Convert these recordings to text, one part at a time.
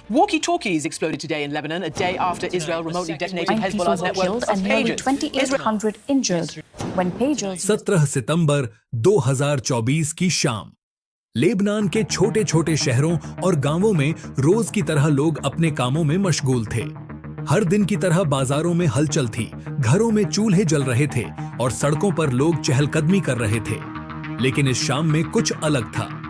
Walkie-talkies exploded today in Lebanon, a day after Israel remotely detonated Hezbollah's network of and nearly pagers. 2,800 injured when pagers 17 सितंबर 2024 की शाम Lebanon के छोटे छोटे शहरों और गांवों में रोज की तरह लोग अपने कामों में मशगूल थे। हर दिन की तरह बाजारों में हलचल थी, घरों में चूल्हे जल रहे थे और सड़कों पर लोग चहलकदमी कर रहे थे। लेकिन इस शाम में कुछ अलग था।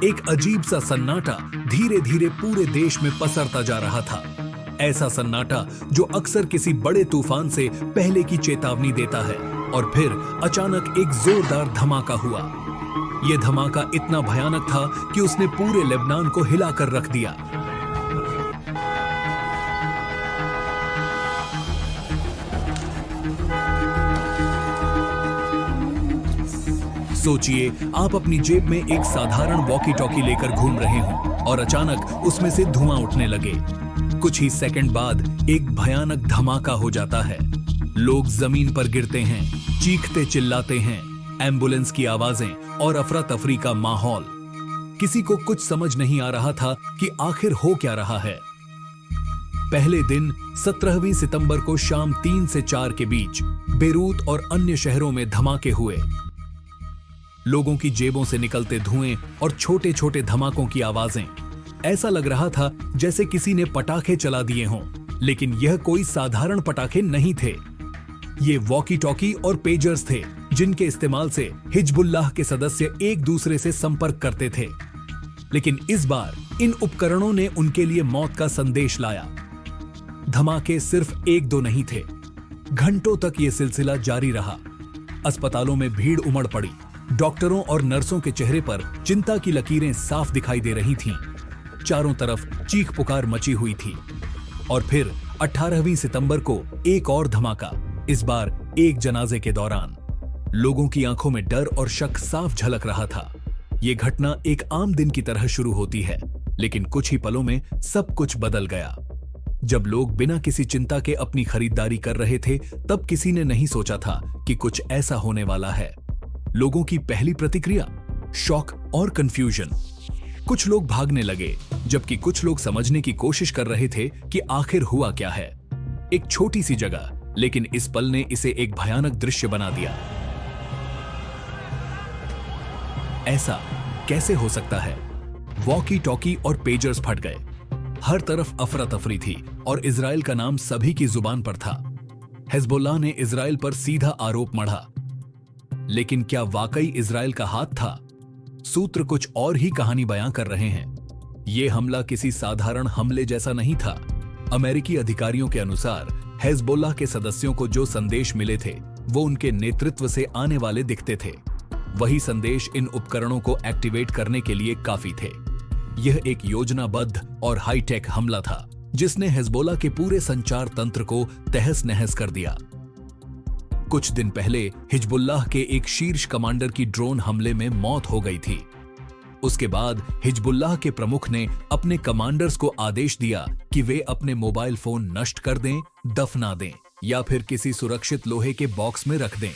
एक अजीब सा सन्नाटा धीरे धीरे पूरे देश में पसरता जा रहा था। ऐसा सन्नाटा जो अक्सर किसी बड़े तूफान से पहले की चेतावनी देता है। और फिर अचानक एक जोरदार धमाका हुआ। यह धमाका इतना भयानक था कि उसने पूरे लेबनान को हिलाकर रख दिया। सोचिए, आप अपनी जेब में एक साधारण वॉकी टॉकी लेकर घूम रहे हों और अचानक उसमें से धुआं उठने लगे। कुछ ही सेकंड बाद एक भयानक धमाका हो जाता है। लोग जमीन पर गिरते हैं, चीखते चिल्लाते हैं, एम्बुलेंस की आवाजें और अफरा तफरी का माहौल। किसी को कुछ समझ नहीं आ रहा था कि आखिर हो क्या रहा है। पहले दिन 17 सितंबर को शाम 3 से 4 के बीच बेरूत और अन्य शहरों में धमाके हुए। लोगों की जेबों से निकलते धुएं और छोटे छोटे धमाकों की आवाजें। ऐसा लग रहा था जैसे किसी ने पटाखे चला दिए हों, लेकिन यह कोई साधारण पटाखे नहीं थे। ये वॉकी टॉकी और पेजर्स थे, जिनके इस्तेमाल से हिजबुल्लाह के सदस्य एक दूसरे से संपर्क करते थे। लेकिन इस बार इन उपकरणों ने उनके लिए मौत का संदेश लाया। धमाके सिर्फ 1-2 नहीं थे, घंटों तक यह सिलसिला जारी रहा। अस्पतालों में भीड़ उमड़ पड़ी। डॉक्टरों और नर्सों के चेहरे पर चिंता की लकीरें साफ दिखाई दे रही थीं। चारों तरफ चीख पुकार मची हुई थी। और फिर 18 सितंबर को एक और धमाका, इस बार एक जनाजे के दौरान। लोगों की आंखों में डर और शक साफ झलक रहा था। यह घटना एक आम दिन की तरह शुरू होती है, लेकिन कुछ ही पलों में सब कुछ बदल गया। जब लोग बिना किसी चिंता के अपनी खरीदारी कर रहे थे, तब किसी ने नहीं सोचा था कि कुछ ऐसा होने वाला है। लोगों की पहली प्रतिक्रिया शॉक और कंफ्यूजन। कुछ लोग भागने लगे, जबकि कुछ लोग समझने की कोशिश कर रहे थे कि आखिर हुआ क्या है। एक छोटी सी जगह, लेकिन इस पल ने इसे एक भयानक दृश्य बना दिया। ऐसा कैसे हो सकता है? वॉकी टॉकी और पेजर्स फट गए। हर तरफ अफरा तफरी थी और इजराइल का नाम सभी की जुबान पर था। हिजबुल्लाह ने इजराइल पर सीधा आरोप मढ़ा। लेकिन क्या वाकई इजराइल का हाथ था? सूत्र कुछ और ही कहानी बयां कर रहे हैं। यह हमला किसी साधारण हमले जैसा नहीं था। अमेरिकी अधिकारियों के अनुसार हिजबुल्लाह के सदस्यों को जो संदेश मिले थे, वो उनके नेतृत्व से आने वाले दिखते थे। वही संदेश इन उपकरणों को एक्टिवेट करने के लिए काफी थे। यह एक योजनाबद्ध और हाईटेक हमला था, जिसने हिजबुल्लाह के पूरे संचार तंत्र को तहस नहस कर दिया। कुछ दिन पहले हिजबुल्लाह के एक शीर्ष कमांडर की ड्रोन हमले में मौत हो गई थी। उसके बाद हिजबुल्लाह के प्रमुख ने अपने कमांडर्स को आदेश दिया कि वे अपने मोबाइल फोन नष्ट कर दें, दफना दें या फिर किसी सुरक्षित लोहे के बॉक्स में रख दें।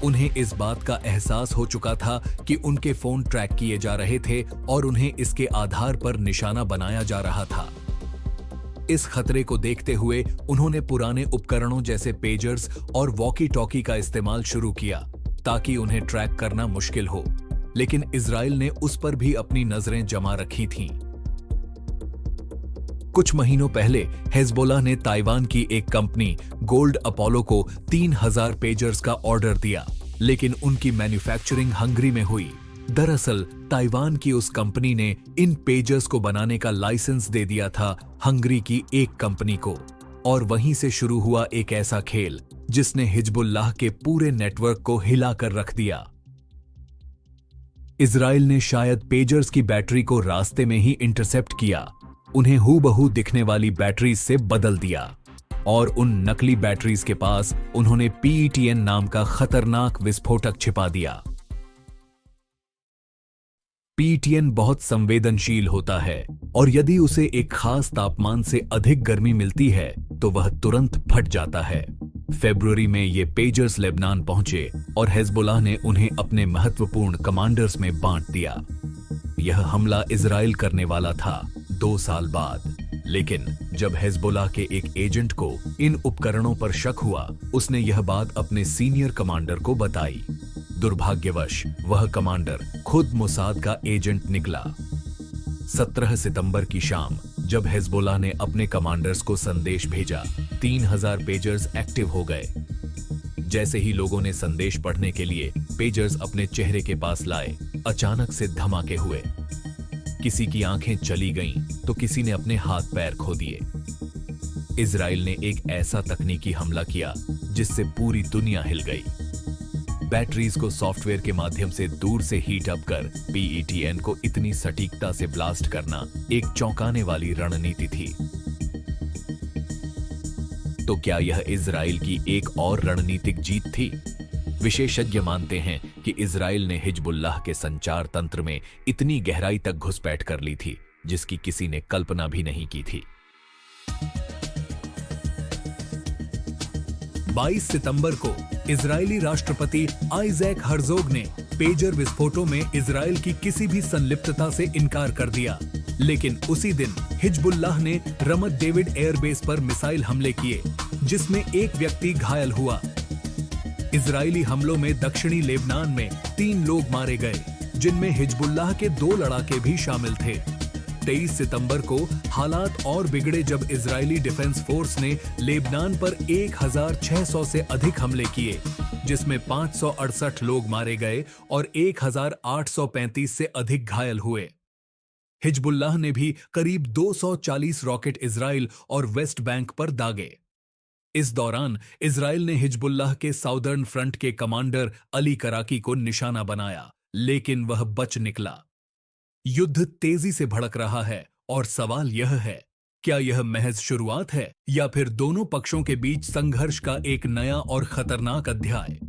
उन्हें इस बात का एहसास हो चुका था कि उनके फोन ट्रैक किए जा रहे थे और उन्हें इसके आधार पर निशाना बनाया जा रहा था। इस खतरे को देखते हुए उन्होंने पुराने उपकरणों जैसे पेजर्स और वॉकी टॉकी का इस्तेमाल शुरू किया, ताकि उन्हें ट्रैक करना मुश्किल हो। लेकिन इजराइल ने उस पर भी अपनी नजरें जमा रखी थीं। कुछ महीनों पहले हिजबुल्लाह ने ताइवान की एक कंपनी गोल्ड अपोलो को 3000 पेजर्स का ऑर्डर दिया, लेकिन उनकी मैन्युफैक्चरिंग हंगरी में हुई। दरअसल ताइवान की उस कंपनी ने इन पेजर्स को बनाने का लाइसेंस दे दिया था हंगरी की एक कंपनी को। और वहीं से शुरू हुआ एक ऐसा खेल जिसने हिजबुल्लाह के पूरे नेटवर्क को हिलाकर रख दिया। इजराइल ने शायद पेजर्स की बैटरी को रास्ते में ही इंटरसेप्ट किया, उन्हें हूबहू दिखने वाली बैटरीज से बदल दिया और उन नकली बैटरीज के पास उन्होंने PETN नाम का खतरनाक विस्फोटक छिपा दिया। PETN बहुत संवेदनशील होता है और यदि उसे एक खास तापमान से अधिक गर्मी मिलती है तो वह तुरंत फट जाता है। फरवरी में ये पेजर्स लेबनान पहुंचे और हिजबुल्लाह ने उन्हें अपने महत्वपूर्ण कमांडर्स में बांट दिया। यह हमला इजराइल करने वाला था 2 साल बाद। लेकिन जब हिजबुल्लाह के एक एजेंट को इन उपकरणों पर शक हुआ, उसने यह बात अपने सीनियर कमांडर को बताई। दुर्भाग्यवश वह कमांडर खुद मोसाद का एजेंट निकला। 17 सितंबर की शाम जब हिजबुल्लाह ने अपने कमांडर्स को संदेश भेजा, 3000 पेजर्स एक्टिव हो गए। जैसे ही लोगों ने संदेश पढ़ने के लिए पेजर्स अपने चेहरे के पास लाए, अचानक से धमाके हुए। किसी की आंखें चली गईं, तो किसी ने अपने हाथ पैर खो दिए। इजराइल ने एक ऐसा तकनीकी हमला किया जिससे पूरी दुनिया हिल गई। बैटरीज को सॉफ्टवेयर के माध्यम से दूर से हीट अप कर PETN को इतनी सटीकता से ब्लास्ट करना एक चौंकाने वाली रणनीति थी। तो क्या यह इजराइल की एक और रणनीतिक जीत थी? विशेषज्ञ मानते हैं कि इजराइल ने हिजबुल्लाह के संचार तंत्र में इतनी गहराई तक घुसपैठ कर ली थी जिसकी किसी ने कल्पना भी नहीं की थी। 22 सितंबर को इजरायली राष्ट्रपति आइजैक हर्जोग ने पेजर विस्फोटों में इजराइल की किसी भी संलिप्तता से इनकार कर दिया। लेकिन उसी दिन हिजबुल्लाह ने रमत डेविड एयरबेस पर मिसाइल हमले किए, जिसमें एक व्यक्ति घायल हुआ। इजरायली हमलों में दक्षिणी लेबनान में 3 लोग मारे गए, जिनमें हिजबुल्लाह के 2 लड़ाके भी शामिल थे। 23 सितंबर को हालात और बिगड़े जब इजरायली डिफेंस फोर्स ने लेबनान पर 1600 से अधिक हमले किए, जिसमें 568 लोग मारे गए और 1835 से अधिक घायल हुए। हिजबुल्लाह ने भी करीब 240 रॉकेट इजराइल और वेस्ट बैंक पर दागे। इस दौरान इजराइल ने हिजबुल्लाह के साउदर्न फ्रंट के कमांडर अली कराकी को निशाना बनाया, लेकिन वह बच निकला। युद्ध तेजी से भड़क रहा है और सवाल यह है, क्या यह महज शुरुआत है या फिर दोनों पक्षों के बीच संघर्ष का एक नया और खतरनाक अध्याय?